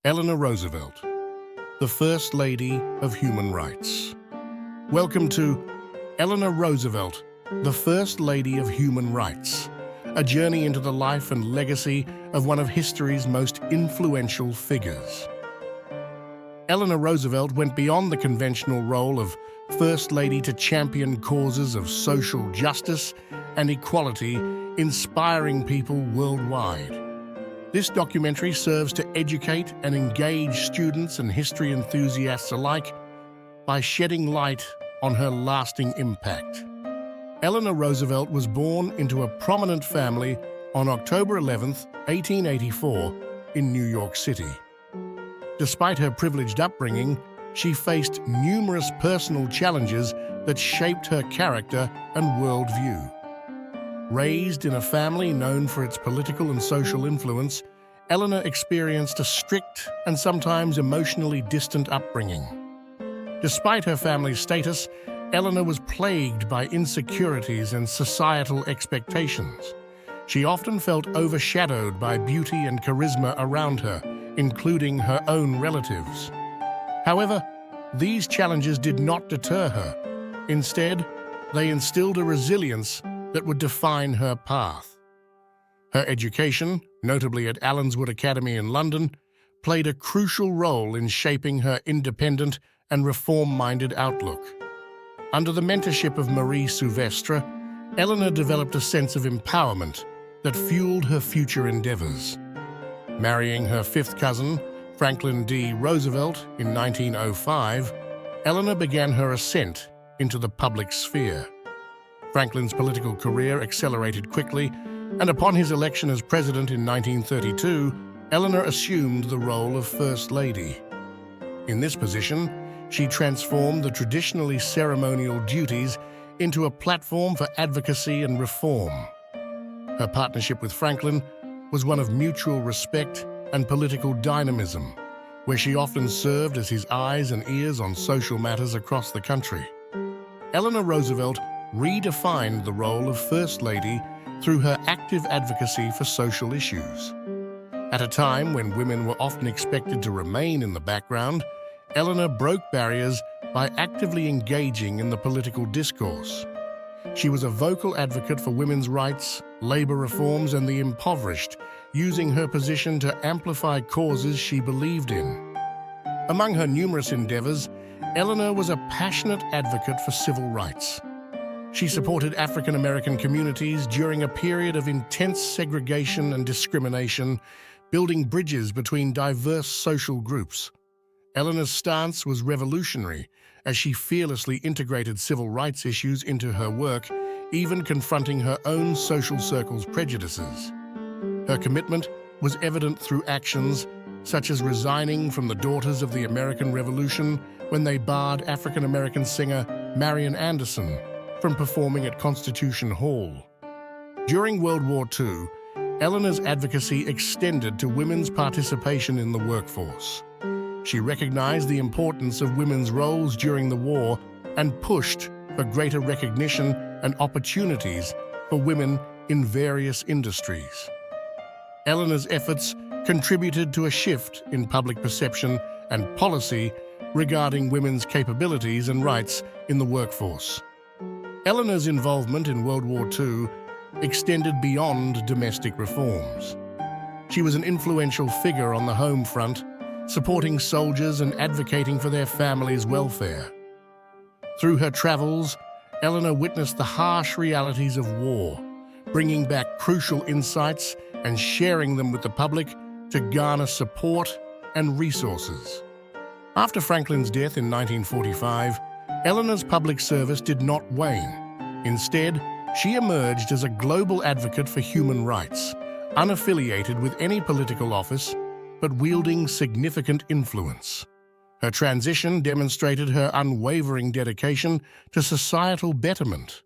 Eleanor Roosevelt, the First Lady of Human Rights. Welcome to Eleanor Roosevelt, the First Lady of Human Rights, a journey into the life and legacy of one of history's most influential figures. Eleanor Roosevelt went beyond the conventional role of First Lady to champion causes of social justice and equality, inspiring people worldwide. This documentary serves to educate and engage students and history enthusiasts alike by shedding light on her lasting impact. Eleanor Roosevelt was born into a prominent family on October 11, 1884, in New York City. Despite her privileged upbringing, she faced numerous personal challenges that shaped her character and worldview. Raised in a family known for its political and social influence, Eleanor experienced a strict and sometimes emotionally distant upbringing. Despite her family's status, Eleanor was plagued by insecurities and societal expectations. She often felt overshadowed by beauty and charisma around her, including her own relatives. However, these challenges did not deter her. Instead, they instilled a resilience that would define her path. Her education, notably at Allenswood Academy in London, played a crucial role in shaping her independent and reform-minded outlook. Under the mentorship of Marie Souvestre, Eleanor developed a sense of empowerment that fueled her future endeavors. Marrying her fifth cousin, Franklin D. Roosevelt, in 1905, Eleanor began her ascent into the public sphere. Franklin's political career accelerated quickly, and upon his election as president in 1932, Eleanor assumed the role of First Lady. In this position, she transformed the traditionally ceremonial duties into a platform for advocacy and reform. Her partnership with Franklin was one of mutual respect and political dynamism, where she often served as his eyes and ears on social matters across the country. Eleanor Roosevelt redefined the role of First Lady through her active advocacy for social issues. At a time when women were often expected to remain in the background, Eleanor broke barriers by actively engaging in the political discourse. She was a vocal advocate for women's rights, labor reforms, and the impoverished, using her position to amplify causes she believed in. Among her numerous endeavors, Eleanor was a passionate advocate for civil rights. She supported African American communities during a period of intense segregation and discrimination, building bridges between diverse social groups. Eleanor's stance was revolutionary as she fearlessly integrated civil rights issues into her work, even confronting her own social circle's prejudices. Her commitment was evident through actions such as resigning from the Daughters of the American Revolution when they barred African American singer Marian Anderson from performing at Constitution Hall. During World War II, Eleanor's advocacy extended to women's participation in the workforce. She recognized the importance of women's roles during the war and pushed for greater recognition and opportunities for women in various industries. Eleanor's efforts contributed to a shift in public perception and policy regarding women's capabilities and rights in the workforce. Eleanor's involvement in World War II extended beyond domestic reforms. She was an influential figure on the home front, supporting soldiers and advocating for their families' welfare. Through her travels, Eleanor witnessed the harsh realities of war, bringing back crucial insights and sharing them with the public to garner support and resources. After Franklin's death in 1945, Eleanor's public service did not wane. Instead, she emerged as a global advocate for human rights, unaffiliated with any political office, but wielding significant influence. Her transition demonstrated her unwavering dedication to societal betterment,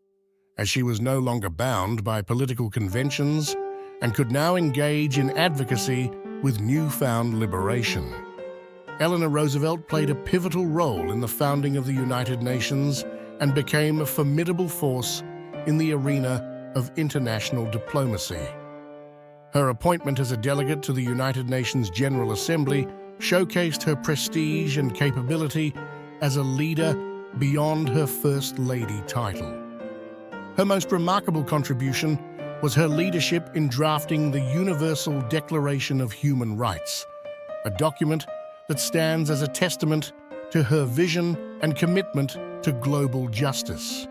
as she was no longer bound by political conventions and could now engage in advocacy with newfound liberation. Eleanor Roosevelt played a pivotal role in the founding of the United Nations and became a formidable force in the arena of international diplomacy. Her appointment as a delegate to the United Nations General Assembly showcased her prestige and capability as a leader beyond her First Lady title. Her most remarkable contribution was her leadership in drafting the Universal Declaration of Human Rights, a document that stands as a testament to her vision and commitment to global justice.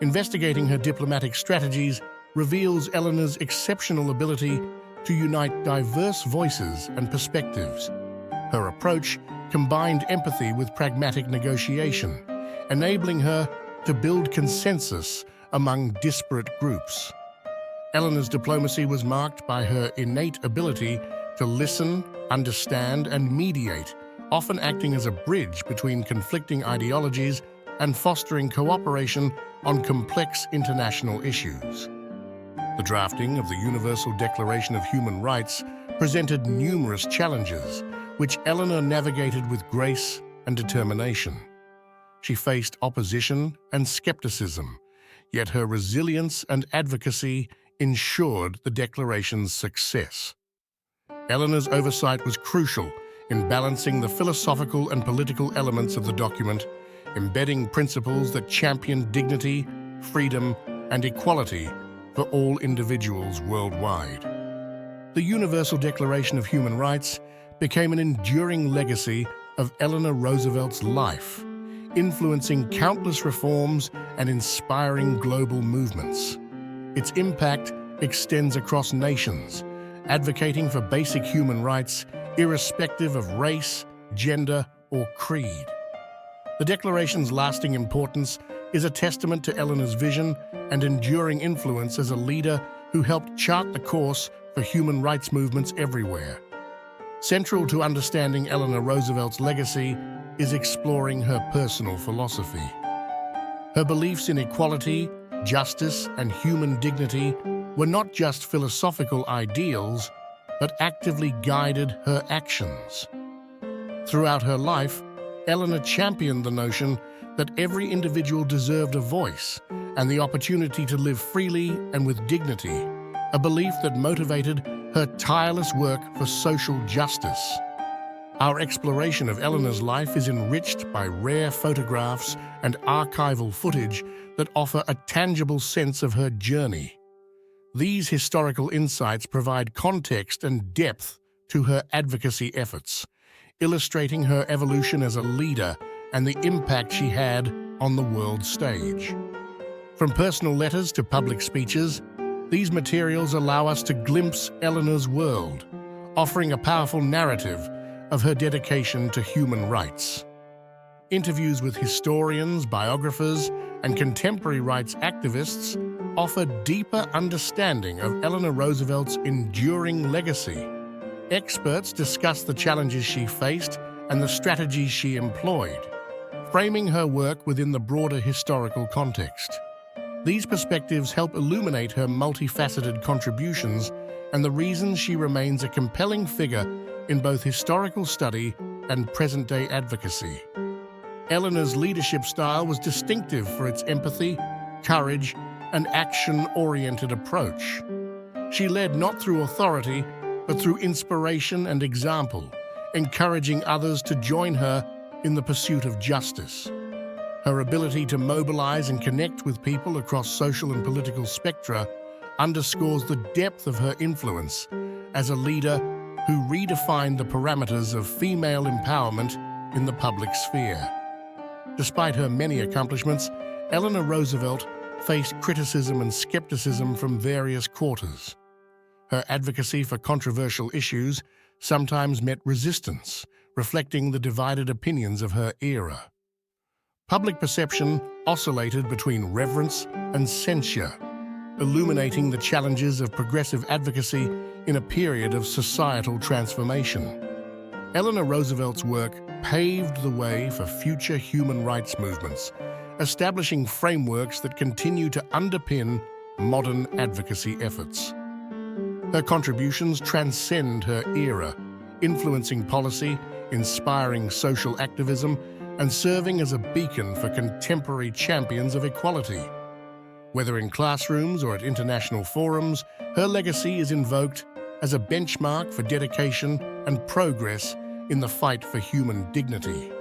Investigating her diplomatic strategies reveals Eleanor's exceptional ability to unite diverse voices and perspectives. Her approach combined empathy with pragmatic negotiation, enabling her to build consensus among disparate groups. Eleanor's diplomacy was marked by her innate ability to listen, understand, and mediate, often acting as a bridge between conflicting ideologies and fostering cooperation on complex international issues. The drafting of the Universal Declaration of Human Rights presented numerous challenges, which Eleanor navigated with grace and determination. She faced opposition and skepticism, yet her resilience and advocacy ensured the Declaration's success. Eleanor's oversight was crucial in balancing the philosophical and political elements of the document, embedding principles that champion dignity, freedom, and equality for all individuals worldwide. The Universal Declaration of Human Rights became an enduring legacy of Eleanor Roosevelt's life, influencing countless reforms and inspiring global movements. Its impact extends across nations, advocating for basic human rights irrespective of race, gender, or creed. The Declaration's lasting importance is a testament to Eleanor's vision and enduring influence as a leader who helped chart the course for human rights movements everywhere. Central to understanding Eleanor Roosevelt's legacy is exploring her personal philosophy. Her beliefs in equality, justice, and human dignity were not just philosophical ideals, but actively guided her actions. Throughout her life, Eleanor championed the notion that every individual deserved a voice and the opportunity to live freely and with dignity, a belief that motivated her tireless work for social justice. Our exploration of Eleanor's life is enriched by rare photographs and archival footage that offer a tangible sense of her journey. These historical insights provide context and depth to her advocacy efforts, illustrating her evolution as a leader and the impact she had on the world stage. From personal letters to public speeches, these materials allow us to glimpse Eleanor's world, offering a powerful narrative of her dedication to human rights. Interviews with historians, biographers, and contemporary rights activists offer deeper understanding of Eleanor Roosevelt's enduring legacy. Experts discuss the challenges she faced and the strategies she employed, framing her work within the broader historical context. These perspectives help illuminate her multifaceted contributions and the reasons she remains a compelling figure in both historical study and present-day advocacy. Eleanor's leadership style was distinctive for its empathy, courage, and action-oriented approach. She led not through authority, but through inspiration and example, encouraging others to join her in the pursuit of justice. Her ability to mobilize and connect with people across social and political spectra underscores the depth of her influence as a leader who redefined the parameters of female empowerment in the public sphere. Despite her many accomplishments, Eleanor Roosevelt faced criticism and skepticism from various quarters. Her advocacy for controversial issues sometimes met resistance, reflecting the divided opinions of her era. Public perception oscillated between reverence and censure, illuminating the challenges of progressive advocacy in a period of societal transformation. Eleanor Roosevelt's work paved the way for future human rights movements, establishing frameworks that continue to underpin modern advocacy efforts. Her contributions transcend her era, influencing policy, inspiring social activism, and serving as a beacon for contemporary champions of equality. Whether in classrooms or at international forums, her legacy is invoked as a benchmark for dedication and progress in the fight for human dignity.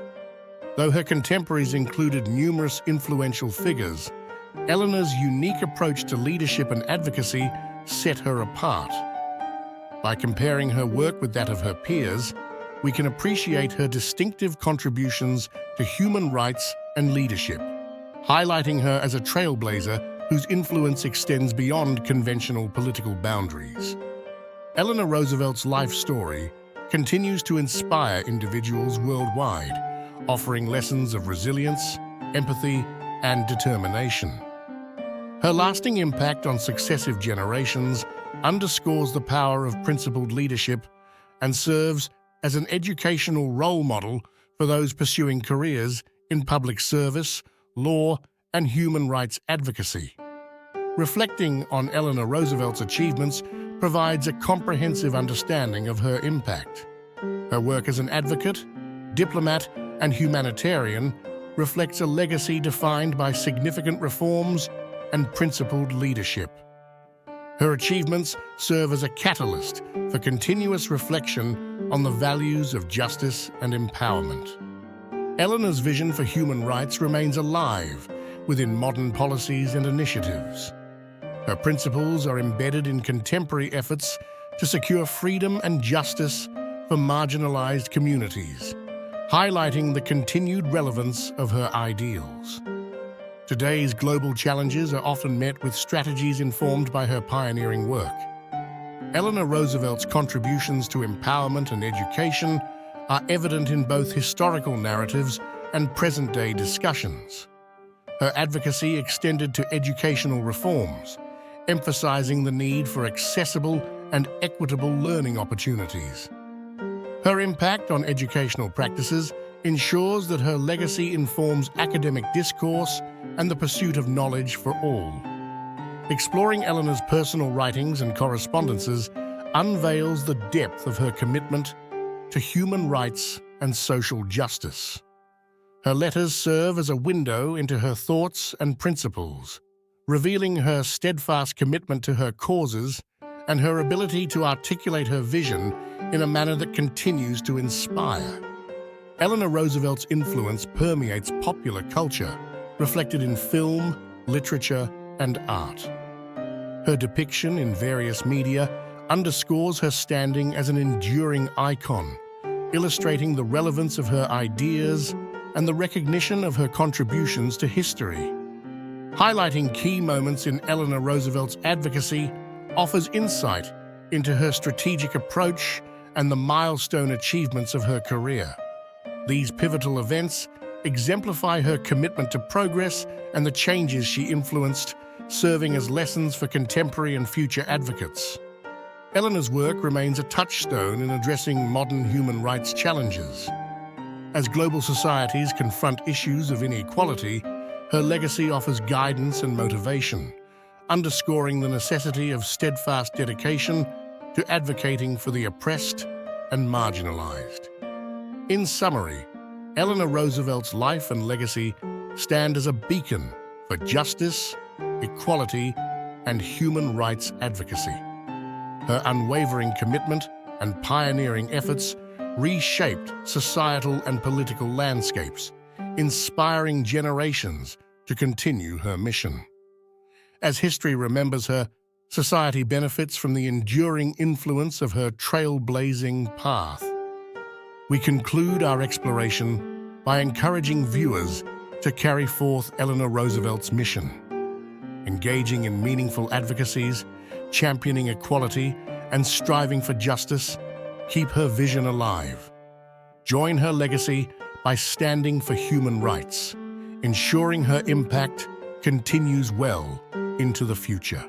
Though her contemporaries included numerous influential figures, Eleanor's unique approach to leadership and advocacy set her apart. By comparing her work with that of her peers, we can appreciate her distinctive contributions to human rights and leadership, highlighting her as a trailblazer whose influence extends beyond conventional political boundaries. Eleanor Roosevelt's life story continues to inspire individuals worldwide, offering lessons of resilience, empathy, and determination. Her lasting impact on successive generations underscores the power of principled leadership and serves as an educational role model for those pursuing careers in public service, law, and human rights advocacy. Reflecting on Eleanor Roosevelt's achievements provides a comprehensive understanding of her impact. Her work as an advocate, diplomat, and humanitarian reflects a legacy defined by significant reforms and principled leadership. Her achievements serve as a catalyst for continuous reflection on the values of justice and empowerment. Eleanor's vision for human rights remains alive within modern policies and initiatives. Her principles are embedded in contemporary efforts to secure freedom and justice for marginalized communities, highlighting the continued relevance of her ideals. Today's global challenges are often met with strategies informed by her pioneering work. Eleanor Roosevelt's contributions to empowerment and education are evident in both historical narratives and present-day discussions. Her advocacy extended to educational reforms, emphasizing the need for accessible and equitable learning opportunities. Her impact on educational practices ensures that her legacy informs academic discourse and the pursuit of knowledge for all. Exploring Eleanor's personal writings and correspondences unveils the depth of her commitment to human rights and social justice. Her letters serve as a window into her thoughts and principles, revealing her steadfast commitment to her causes and her ability to articulate her vision in a manner that continues to inspire. Eleanor Roosevelt's influence permeates popular culture, reflected in film, literature, and art. Her depiction in various media underscores her standing as an enduring icon, illustrating the relevance of her ideas and the recognition of her contributions to history. Highlighting key moments in Eleanor Roosevelt's advocacy offers insight into her strategic approach and the milestone achievements of her career. These pivotal events exemplify her commitment to progress and the changes she influenced, serving as lessons for contemporary and future advocates. Eleanor's work remains a touchstone in addressing modern human rights challenges. As global societies confront issues of inequality, her legacy offers guidance and motivation, underscoring the necessity of steadfast dedication to advocating for the oppressed and marginalized. In summary, Eleanor Roosevelt's life and legacy stand as a beacon for justice, equality, and human rights advocacy. Her unwavering commitment and pioneering efforts reshaped societal and political landscapes, inspiring generations to continue her mission. As history remembers her, society benefits from the enduring influence of her trailblazing path. We conclude our exploration by encouraging viewers to carry forth Eleanor Roosevelt's mission, engaging in meaningful advocacies, championing equality, and striving for justice. Keep her vision alive. Join her legacy by standing for human rights, ensuring her impact continues well into the future.